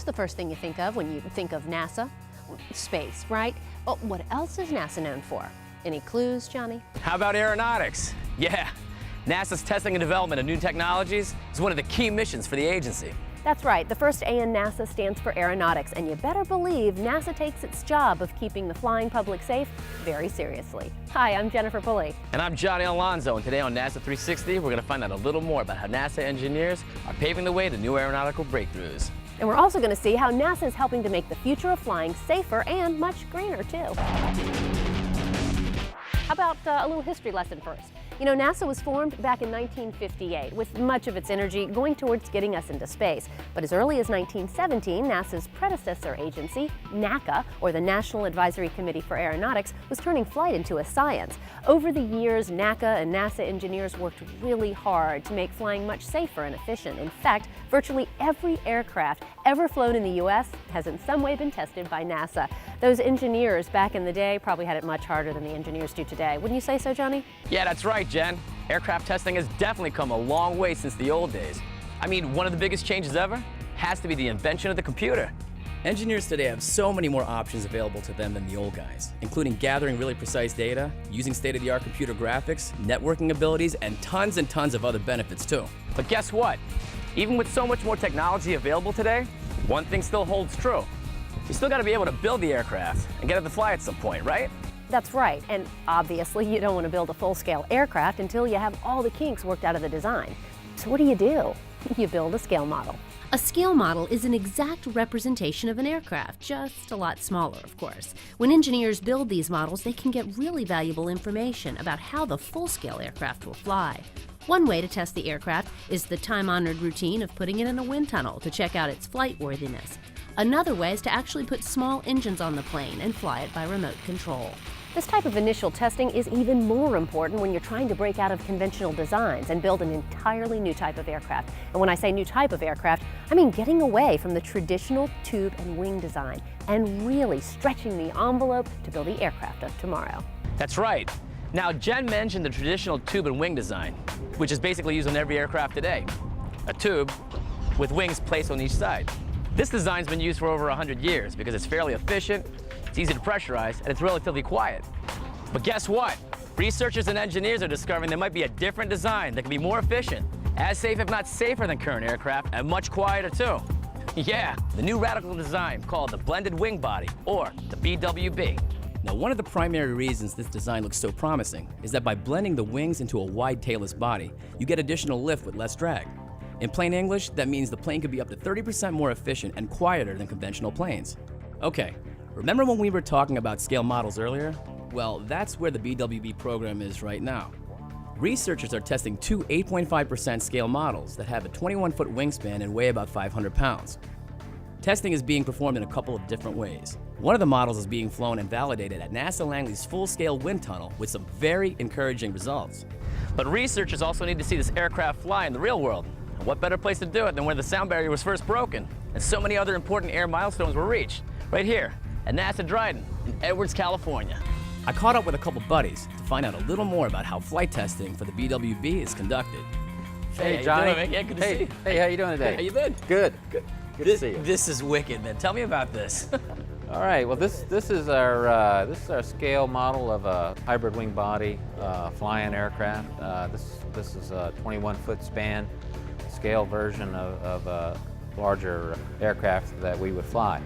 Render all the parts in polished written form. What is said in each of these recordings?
the first thing you think of when you think of NASA? Space, right? But what else is NASA known for? Any clues, Johnny? How about aeronautics? Yeah, NASA's testing and development of new technologies is one of the key missions for the agency. That's right. The first A in NASA stands for Aeronautics, and you better believe NASA takes its job of keeping the flying public safe very seriously. Hi, I'm Jennifer Pulley. And I'm Johnny Alonzo, and today on NASA 360, we're going to find out a little more about how NASA engineers are paving the way to new aeronautical breakthroughs. And we're also going to see how NASA is helping to make the future of flying safer and much greener, too. How about a little history lesson first? You know, NASA was formed back in 1958 with much of its energy going towards getting us into space. But as early as 1917, NASA's predecessor agency, NACA, or the National Advisory Committee for Aeronautics, was turning flight into a science. Over the years, NACA and NASA engineers worked really hard to make flying much safer and efficient. In fact, virtually every aircraft ever flown in the U.S. has in some way been tested by NASA. Those engineers back in the day probably had it much harder than the engineers do today. Wouldn't you say so, Johnny? Yeah, that's right, Jen. Aircraft testing has definitely come a long way since the old days. I mean, one of the biggest changes ever has to be the invention of the computer. Engineers today have so many more options available to them than the old guys, including gathering really precise data, using state-of-the-art computer graphics, networking abilities, and tons of other benefits too. But guess what? Even with so much more technology available today, one thing still holds true. You still got to be able to build the aircraft and get it to fly at some point, right? That's right, and obviously you don't want to build a full-scale aircraft until you have all the kinks worked out of the design. So what do? You build a scale model. A scale model is an exact representation of an aircraft, just a lot smaller, of course. When engineers build these models, they can get really valuable information about how the full-scale aircraft will fly. One way to test the aircraft is the time-honored routine of putting it in a wind tunnel to check out its flight worthiness. Another way is to actually put small engines on the plane and fly it by remote control. This type of initial testing is even more important when you're trying to break out of conventional designs and build an entirely new type of aircraft. And when I say new type of aircraft, I mean getting away from the traditional tube and wing design and really stretching the envelope to build the aircraft of tomorrow. That's right. Now, Jen mentioned the traditional tube and wing design, which is basically used on every aircraft today. A tube with wings placed on each side. This design's been used for over 100 years because it's fairly efficient, it's easy to pressurize, and it's relatively quiet. But guess what? Researchers and engineers are discovering there might be a different design that can be more efficient, as safe if not safer than current aircraft, and much quieter too. Yeah, the new radical design called the blended wing body, or the BWB. Now, one of the primary reasons this design looks so promising is that by blending the wings into a wide tailless body, you get additional lift with less drag. In plain English, that means the plane could be up to 30% more efficient and quieter than conventional planes. Okay, remember when we were talking about scale models earlier? Well, that's where the BWB program is right now. Researchers are testing two 8.5% scale models that have a 21-foot wingspan and weigh about 500 pounds. Testing is being performed in a couple of different ways. One of the models is being flown and validated at NASA Langley's full-scale wind tunnel with some very encouraging results. But researchers also need to see this aircraft fly in the real world. And what better place to do it than where the sound barrier was first broken and so many other important air milestones were reached, right here at NASA Dryden in Edwards, California. I caught up with a couple buddies to find out a little more about how flight testing for the BWB is conducted. Hey, how Johnny. you doing, man? Yeah, good to see you. Hey, how you doing today? How you been? Good. Good to see you. This is wicked, man. Tell me about this. All right. Well, this is our scale model of a hybrid wing body flying aircraft. This is a 21-foot span scale version of a larger aircraft that we would fly.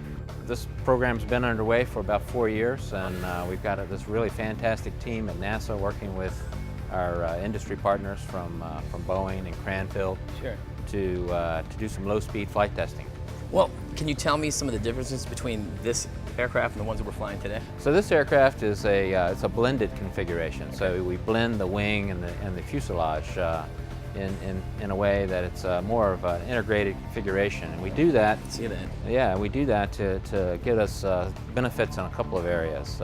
This program's been underway for about 4 years, and we've got this really fantastic team at NASA working with our industry partners from Boeing and Cranfield to do some low-speed flight testing. Well, can you tell me some of the differences between this aircraft and the ones that we're flying today? So this aircraft is it's a blended configuration. So we blend the wing and the fuselage in a way that it's more of an integrated configuration, and we do that. See that? Yeah, we do that to get us benefits in a couple of areas.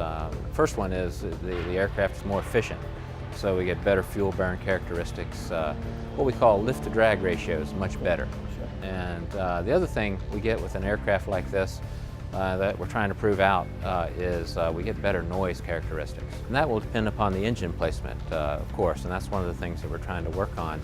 First one is the aircraft is more efficient, so we get better fuel burn characteristics. What we call lift-to-drag ratio is much better. And the other thing we get with an aircraft like this that we're trying to prove out is we get better noise characteristics. And that will depend upon the engine placement, of course, and that's one of the things that we're trying to work on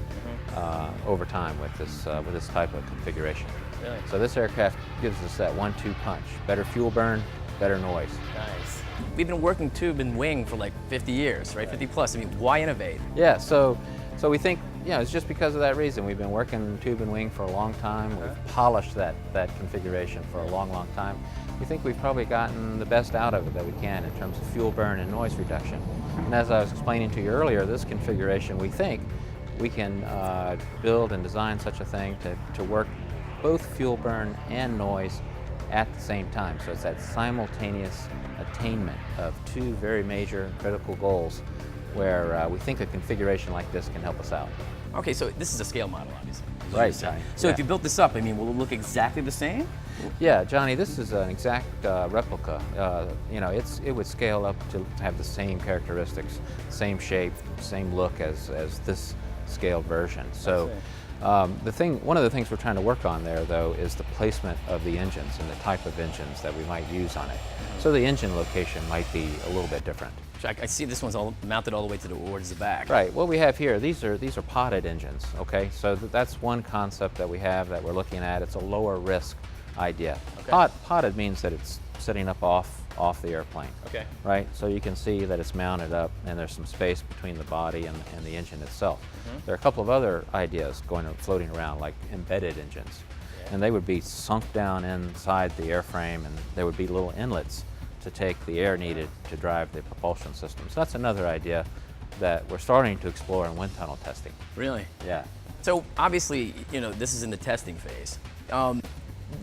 over time with this type of configuration. Really? So this aircraft gives us that 1-2 punch. Better fuel burn, better noise. Nice. We've been working tube and wing for like 50 years, right? 50 plus. I mean, why innovate? Yeah, so we think, it's just because of that reason. We've been working tube and wing for a long time. We've polished that configuration for a long, long time. We think we've probably gotten the best out of it that we can in terms of fuel burn and noise reduction. And as I was explaining to you earlier, this configuration, we think we can build and design such a thing to work both fuel burn and noise at the same time. So it's that simultaneous attainment of two very major and critical goals where we think a configuration like this can help us out. Okay, so this is a scale model, obviously. Right. So if you built this up, I mean, will it look exactly the same? Yeah, Johnny, this is an exact replica. It would scale up to have the same characteristics, same shape, same look as this scaled version. So one of the things we're trying to work on there, though, is the placement of the engines and the type of engines that we might use on it. So the engine location might be a little bit different. I see this one's all mounted all the way towards the back. Right. What we have here, these are potted engines. Okay. So that's one concept that we have that we're looking at. It's a lower risk idea. Okay. Potted means that it's sitting up off the airplane. Okay. Right. So you can see that it's mounted up, and there's some space between the body and the engine itself. There are a couple of other ideas floating around, like embedded engines, and they would be sunk down inside the airframe, and there would be little inlets to take the air needed to drive the propulsion system. So that's another idea that we're starting to explore in wind tunnel testing. Really? Yeah. So obviously, this is in the testing phase.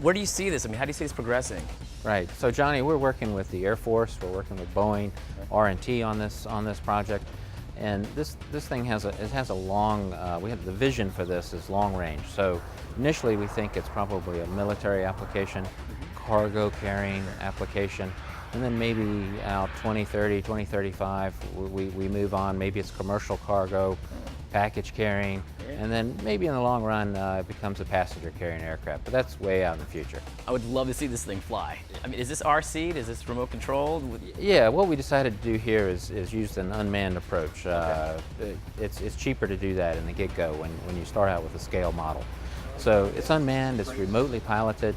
Where do you see this? I mean, how do you see this progressing? Right. So Johnny, we're working with the Air Force. We're working with Boeing, R&T on this project, and this thing has a long. The vision for this is long range. So initially, we think it's probably a military application, cargo carrying application. And then maybe out 2030, 2035, we move on. Maybe it's commercial cargo, package carrying, and then maybe in the long run it becomes a passenger carrying aircraft. But that's way out in the future. I would love to see this thing fly. I mean, is this R-seat? Is this remote controlled? Yeah, what we decided to do here is use an unmanned approach. It's cheaper to do that in the get-go when you start out with a scale model. So it's unmanned, it's remotely piloted.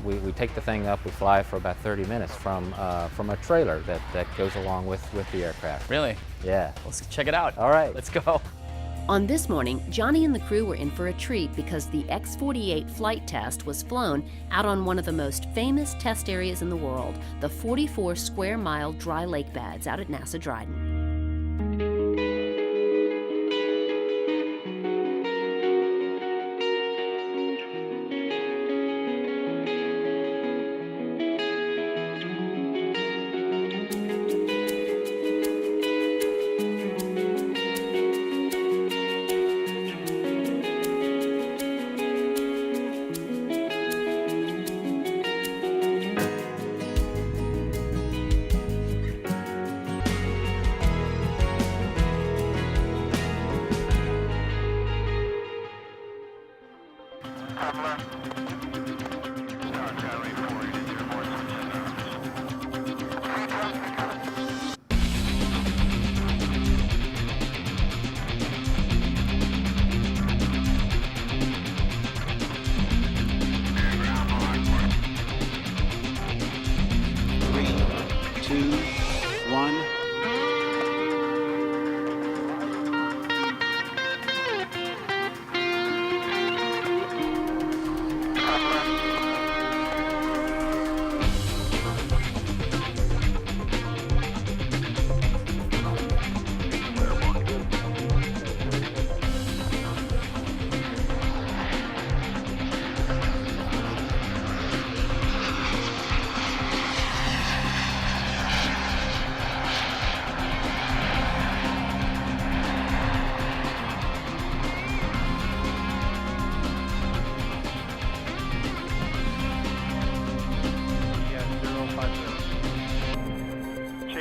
We take the thing up, we fly for about 30 minutes from a trailer that goes along with the aircraft. Really? Yeah. Let's check it out. All right. Let's go. On this morning, Johnny and the crew were in for a treat because the X-48 flight test was flown out on one of the most famous test areas in the world, the 44 square mile dry lake beds out at NASA Dryden.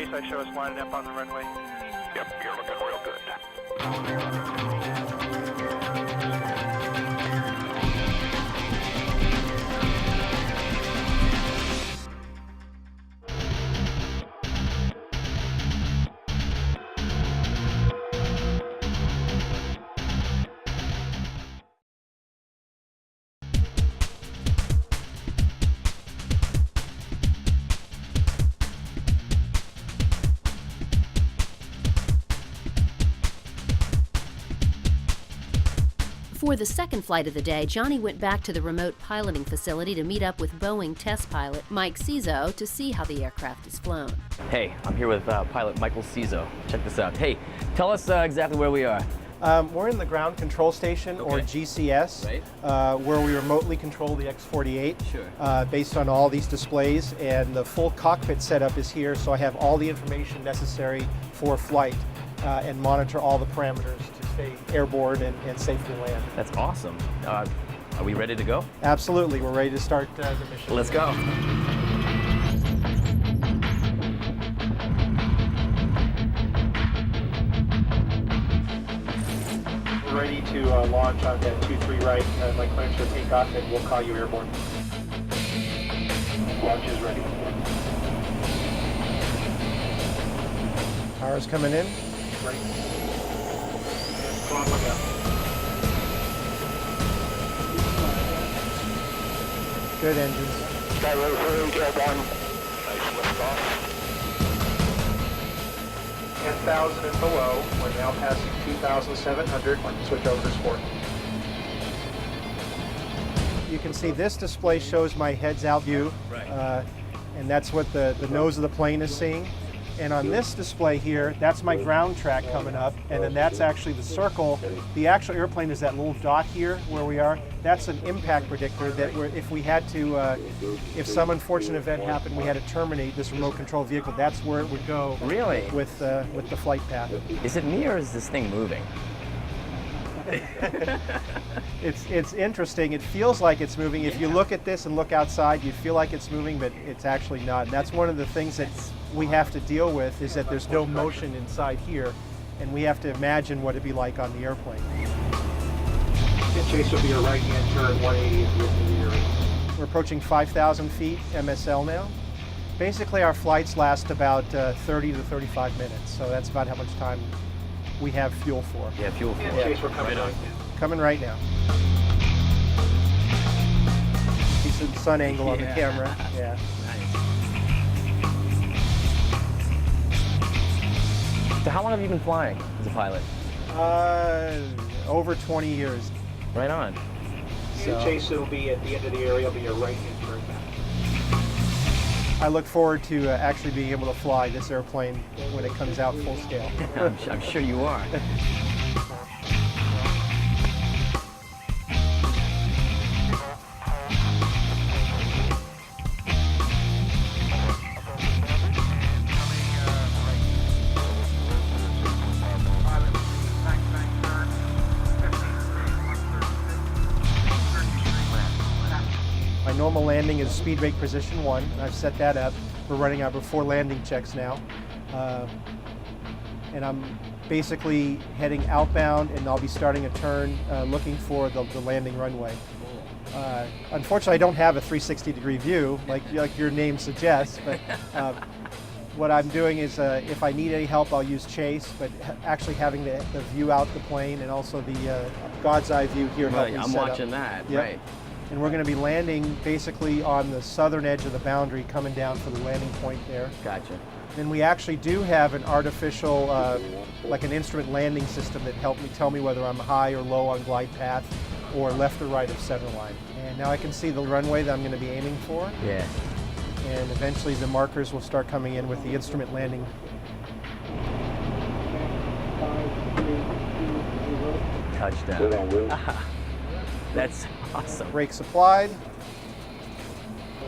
I show us lining up on the runway. Yep, you're looking real good. Before the second flight of the day, Johnny went back to the remote piloting facility to meet up with Boeing test pilot Mike Cizo to see how the aircraft is flown. Hey, I'm here with pilot Michael Cizo. Check this out. Hey, tell us exactly where we are. We're in the ground control station, or GCS, where we remotely control the X-48 based on all these displays, and the full cockpit setup is here, so I have all the information necessary for flight and monitor all the parameters to stay airborne and safely land. That's awesome. Are we ready to go? Absolutely, we're ready to start the mission. Let's go. We're ready to launch on that 2-3 right. My clearance will take off and we'll call you airborne. Launch is ready. Power's coming in. Ready. Come on, look out. Good engines. Sky road for airborne. Nice lift off. 10,000 and below. We're now passing 2,700. Switch over to sport. You can see this display shows my heads out view, and that's what the nose of the plane is seeing. And on this display here, that's my ground track coming up, and then that's actually the circle. The actual airplane is that little dot here where we are. That's an impact predictor that if we had to, if some unfortunate event happened, we had to terminate this remote control vehicle, that's where it would go. Really? With the flight path. Is it me or is this thing moving? It's interesting. It feels like it's moving. If you look at this and look outside, you feel like it's moving, but it's actually not. And that's one of the things that we have to deal with, is that there's no motion inside here, and we have to imagine what it'd be like on the airplane. Chase will be a right-hand turn, 180 at the rear. We're approaching 5,000 feet MSL now. Basically, our flights last about 30 to 35 minutes, so that's about how much time we have fuel for. Yeah, fuel for. Yeah, Chase, we're coming right now. Coming right now. Decent sun angle on the camera. Yeah. So how long have you been flying as a pilot? Over 20 years. Right on. So, Chase will be at the end of the area. It'll be a right-hand turn back. I look forward to actually being able to fly this airplane when it comes out full scale. I'm sure you are. My normal landing is speed brake position 1. I've set that up. We're running our before landing checks now. And I'm basically heading outbound, and I'll be starting a turn looking for the landing runway. Unfortunately, I don't have a 360-degree view like your name suggests, but what I'm doing is if I need any help, I'll use Chase, but actually having the view out the plane and also the God's eye view here. Right, I'm watching that, yep. Right. And we're going to be landing basically on the southern edge of the boundary, coming down for the landing point there. Gotcha. Then we actually do have an artificial, like an instrument landing system that helped me tell me whether I'm high or low on glide path or left or right of center line. And now I can see the runway that I'm going to be aiming for. Yeah. And eventually the markers will start coming in with the instrument landing. 5, 3, 2, 0. Touchdown. That's awesome. Brakes applied.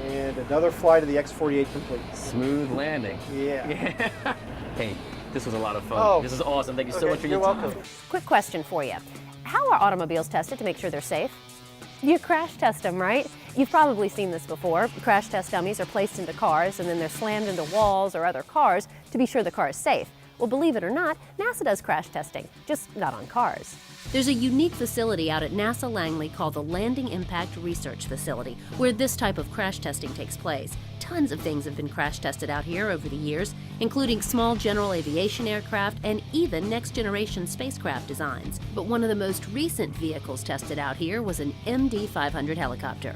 And another flight of the X-48 complete. Smooth landing. Yeah. Hey, this was a lot of fun. Oh. This is awesome. Thank you so much for your You're time. welcome. Quick question for you. How are automobiles tested to make sure they're safe? You crash test them, right? You've probably seen this before. Crash test dummies are placed into cars and then they're slammed into walls or other cars to be sure the car is safe. Well, believe it or not, NASA does crash testing, just not on cars. There's a unique facility out at NASA Langley called the Landing Impact Research Facility, where this type of crash testing takes place. Tons of things have been crash tested out here over the years, including small general aviation aircraft and even next-generation spacecraft designs. But one of the most recent vehicles tested out here was an MD-500 helicopter.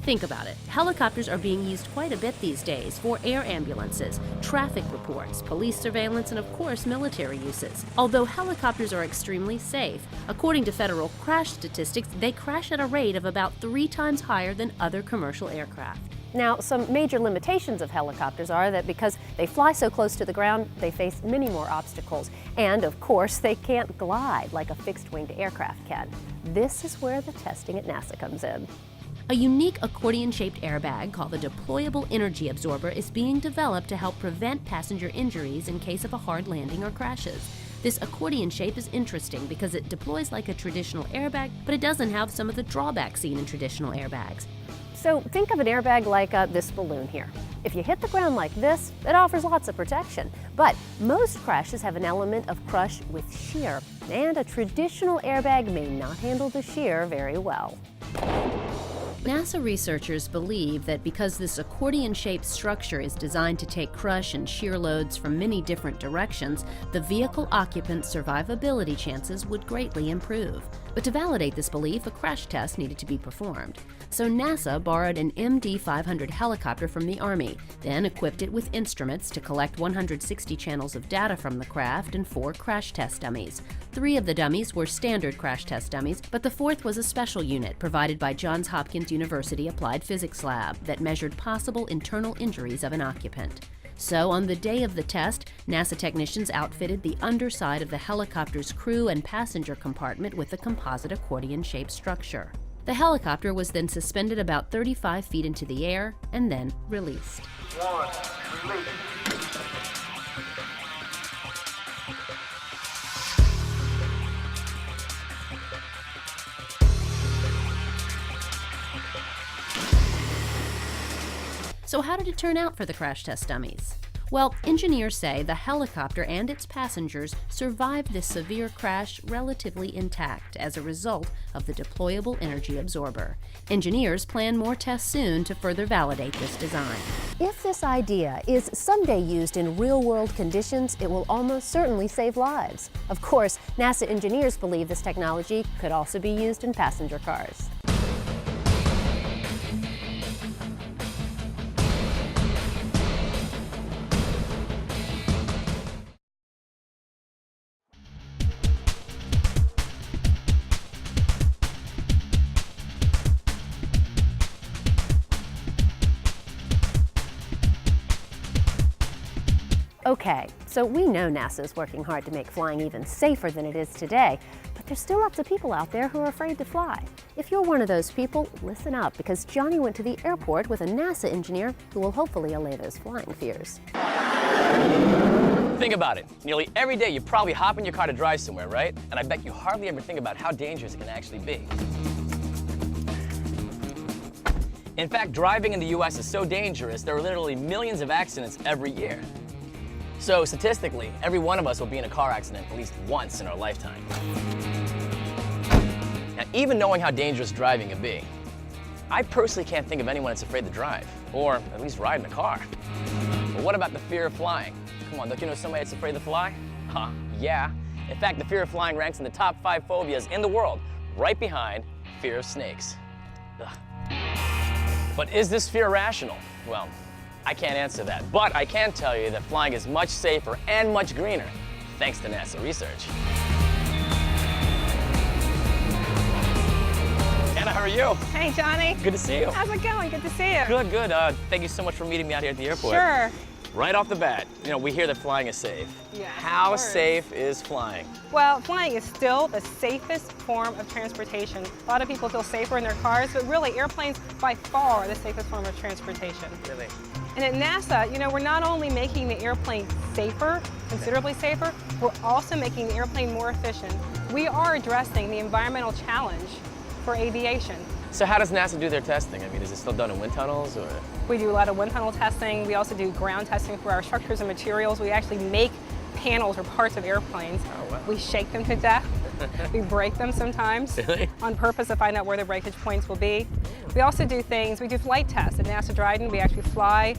Think about it. Helicopters are being used quite a bit these days for air ambulances, traffic reports, police surveillance, and of course military uses. Although helicopters are extremely safe, according to federal crash statistics, they crash at a rate of about 3 times higher than other commercial aircraft. Now, some major limitations of helicopters are that because they fly so close to the ground, they face many more obstacles. And of course, they can't glide like a fixed-winged aircraft can. This is where the testing at NASA comes in. A unique accordion-shaped airbag called the Deployable Energy Absorber is being developed to help prevent passenger injuries in case of a hard landing or crashes. This accordion shape is interesting because it deploys like a traditional airbag, but it doesn't have some of the drawbacks seen in traditional airbags. So think of an airbag like this balloon here. If you hit the ground like this, it offers lots of protection. But most crashes have an element of crush with shear, and a traditional airbag may not handle the shear very well. NASA researchers believe that because this accordion-shaped structure is designed to take crush and shear loads from many different directions, the vehicle occupant's survivability chances would greatly improve. But to validate this belief, a crash test needed to be performed. So NASA borrowed an MD-500 helicopter from the Army, then equipped it with instruments to collect 160 channels of data from the craft and 4 crash test dummies. 3 of the dummies were standard crash test dummies, but the 4th was a special unit provided by Johns Hopkins University Applied Physics Lab that measured possible internal injuries of an occupant. So on the day of the test, NASA technicians outfitted the underside of the helicopter's crew and passenger compartment with a composite accordion-shaped structure. The helicopter was then suspended about 35 feet into the air and then released. 1, release. So how did it turn out for the crash test dummies? Well, engineers say the helicopter and its passengers survived this severe crash relatively intact as a result of the deployable energy absorber. Engineers plan more tests soon to further validate this design. If this idea is someday used in real-world conditions, it will almost certainly save lives. Of course, NASA engineers believe this technology could also be used in passenger cars. Okay, so we know NASA is working hard to make flying even safer than it is today, but there's still lots of people out there who are afraid to fly. If you're one of those people, listen up, because Johnny went to the airport with a NASA engineer who will hopefully allay those flying fears. Think about it. Nearly every day you probably hop in your car to drive somewhere, right? And I bet you hardly ever think about how dangerous it can actually be. In fact, driving in the US is so dangerous, there are literally millions of accidents every year. So statistically, every one of us will be in a car accident at least once in our lifetime. Now, even knowing how dangerous driving can be, I personally can't think of anyone that's afraid to drive, or at least ride in a car. But what about the fear of flying? Come on, don't you know somebody that's afraid to fly? Huh, yeah. In fact, the fear of flying ranks in the top 5 phobias in the world, right behind fear of snakes. Ugh. But is this fear rational? Well, I can't answer that, but I can tell you that flying is much safer and much greener, thanks to NASA research. Anna, how are you? Hey, Johnny. Good to see you. How's it going? Good to see you. Good, good. Thank you so much for meeting me out here at the airport. Sure. Right off the bat, you know, we hear that flying is safe. Yes, How of course. safe is flying? Well, flying is still the safest form of transportation. A lot of people feel safer in their cars, but really, airplanes by far are the safest form of transportation. Really? And at NASA, you know, we're not only making the airplane safer, considerably safer, we're also making the airplane more efficient. We are addressing the environmental challenge for aviation. So how does NASA do their testing? I mean, is it still done in wind tunnels, or? We do a lot of wind tunnel testing. We also do ground testing for our structures and materials. We actually make panels or parts of airplanes. Oh, wow. We shake them to death. We break them sometimes Really? on purpose to find out where the breakage points will be. We also do things, we do flight tests. At NASA Dryden, we actually fly,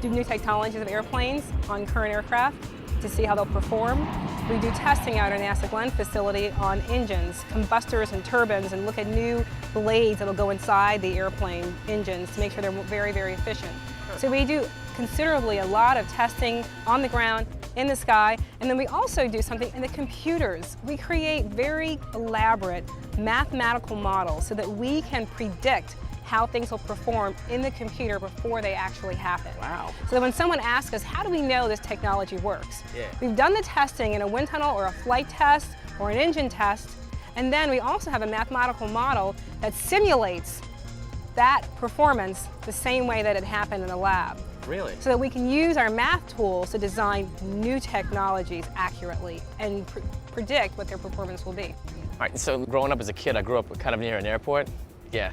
do new technologies of airplanes on current aircraft. to see how they'll perform. We do testing out at our NASA Glenn facility on engines, combustors and turbines, and look at new blades that'll go inside the airplane engines to make sure they're very, very efficient. So we do considerably a lot of testing on the ground, in the sky, and then we also do something in the computers. We create very elaborate mathematical models so that we can predict how things will perform in the computer before they actually happen. Wow. So that when someone asks us, how do we know this technology works? We've done the testing in a wind tunnel or a flight test or an engine test, and then we also have a mathematical model that simulates that performance the same way that it happened in the lab. Really? So that we can use our math tools to design new technologies accurately and predict what their performance will be. All right, so growing up as a kid, I grew up kind of near an airport. Yeah,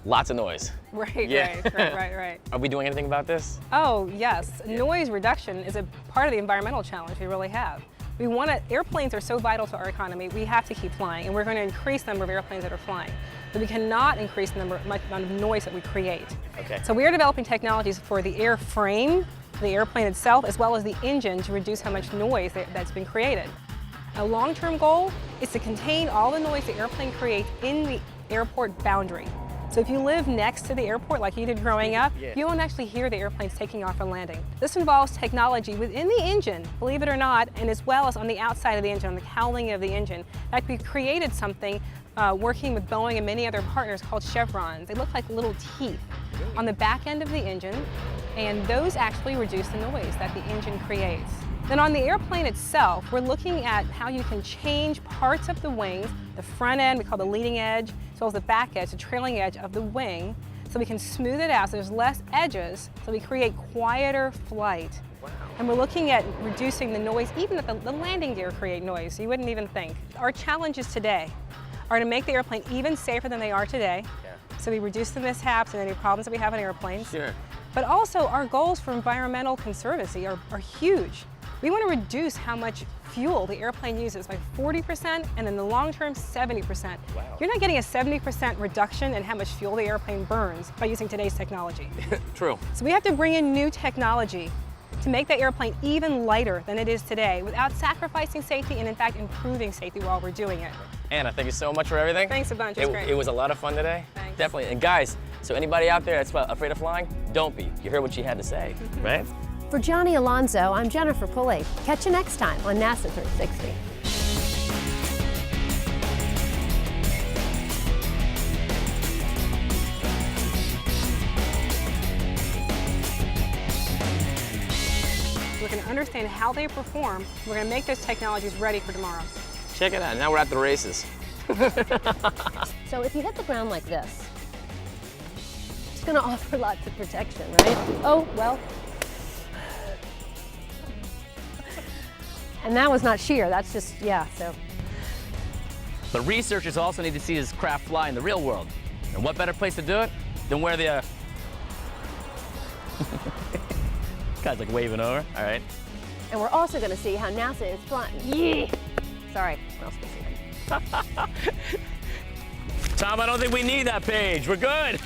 lots of noise. Right, Yeah. right. Are we doing anything about this? Oh, yes. Noise reduction is a part of the environmental challenge we really have. We want to, airplanes are so vital to our economy, we have to keep flying, and we're going to increase the number of airplanes that are flying. But we cannot increase the amount of noise that we create. Okay. So we are developing technologies for the airframe, the airplane itself, as well as the engine to reduce how much noise that's been created. A long-term goal is to contain all the noise the airplane creates in the airport boundary. So if you live next to the airport like you did growing up, you won't actually hear the airplanes taking off and landing. This involves technology within the engine, believe it or not, and as well as on the outside of the engine, on the cowling of the engine. In fact, we created something working with Boeing and many other partners called chevrons. They look like little teeth on the back end of the engine, and those actually reduce the noise that the engine creates. Then on the airplane itself, we're looking at how you can change parts of the wings, the front end, we call the leading edge, as well as the back edge, the trailing edge of the wing, so we can smooth it out so there's less edges, so we create quieter flight. Wow. And we're looking at reducing the noise, even at the landing gear create noise, so you wouldn't even think. Our challenges today are to make the airplane even safer than they are today, so we reduce the mishaps and any problems that we have on airplanes. Sure. But also our goals for environmental conservancy are huge. We want to reduce how much fuel the airplane uses by 40% and in the long term 70%. Wow. You're not getting a 70% reduction in how much fuel the airplane burns by using today's technology. True. So we have to bring in new technology to make the airplane even lighter than it is today without sacrificing safety and in fact improving safety while we're doing it. Anna, thank you so much for everything. Thanks a bunch, it was great. It was a lot of fun today. Thanks. Definitely. And guys, so anybody out there that's afraid of flying, don't be. You heard what she had to say, right? For Johnny Alonso, I'm Jennifer Pulley. Catch you next time on NASA 360. We're going to understand how they perform. We're going to make those technologies ready for tomorrow. Check it out. Now we're at the races. So if you hit the ground like this, it's going to offer lots of protection, right? Oh, well. And that was not sheer, that's just, yeah, so. But researchers also need to see this craft fly in the real world. And what better place to do it than where the, guy's like waving over, all right. And we're also going to see how NASA is flying. Yeah. Sorry, we're not supposed to see that. Tom, I don't think we need that page. We're good.